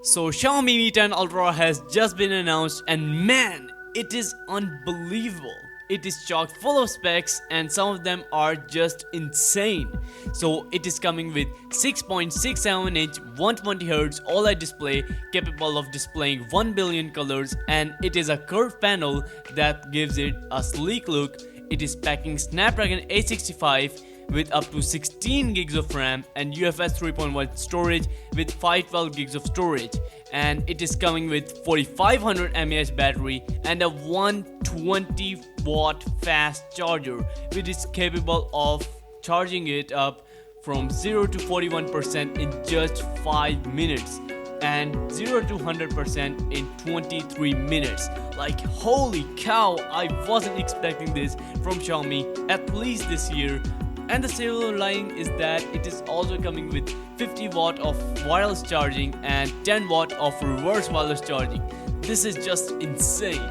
So Xiaomi Mi 10 Ultra has just been announced, and man, it is unbelievable. It is chock full of specs and some of them are just insane. So it is coming with 6.67-inch 120Hz OLED display capable of displaying 1 billion colors, and it is a curved panel that gives it a sleek look. It is packing Snapdragon 865 with up to 16 gigs of RAM and UFS 3.1 storage with 512 gigs of storage, and it is coming with 4500 mAh battery and a 120 watt fast charger which is capable of charging it up from 0 to 41% in just 5 minutes and 0 to 100% in 23 minutes. Like, holy cow, I wasn't expecting this from Xiaomi, at least this year. And the silver lining is that it is also coming with 50 watt of wireless charging and 10 watt of reverse wireless charging. This is just insane.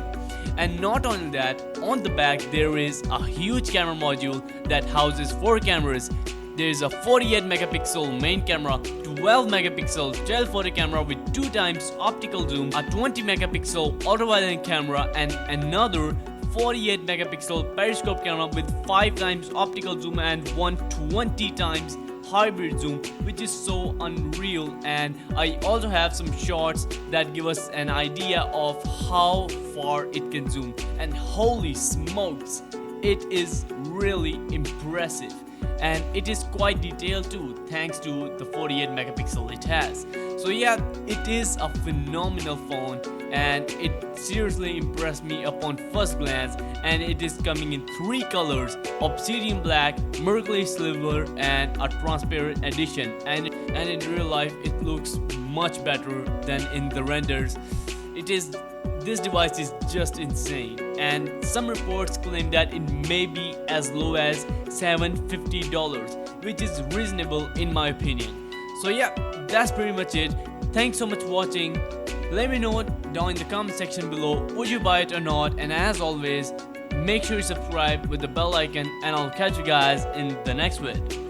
And not only that, on the back there is a huge camera module that houses 4 cameras. There is a 48 megapixel main camera, 12 megapixel telephoto camera with 2 times optical zoom, a 20 megapixel ultraviolet camera, and another 48 megapixel periscope camera with 5 times optical zoom and 120 times hybrid zoom, which is so unreal. And I also have some shots that give us an idea of how far it can zoom, and holy smokes, it is really impressive. And it is quite detailed too, thanks to the 48 megapixel it has. So yeah, it is a phenomenal phone and it seriously impressed me upon first glance. And it is coming in 3 colors: obsidian black, mercury silver, and a transparent edition. And in real life it looks much better than in the renders. This device is just insane, and some reports claim that it may be as low as $750, which is reasonable in my opinion. So yeah, that's pretty much it. Thanks so much for watching. Let me know down in the comment section below, would you buy it or not, and as always, make sure you subscribe with the bell icon, and I'll catch you guys in the next vid.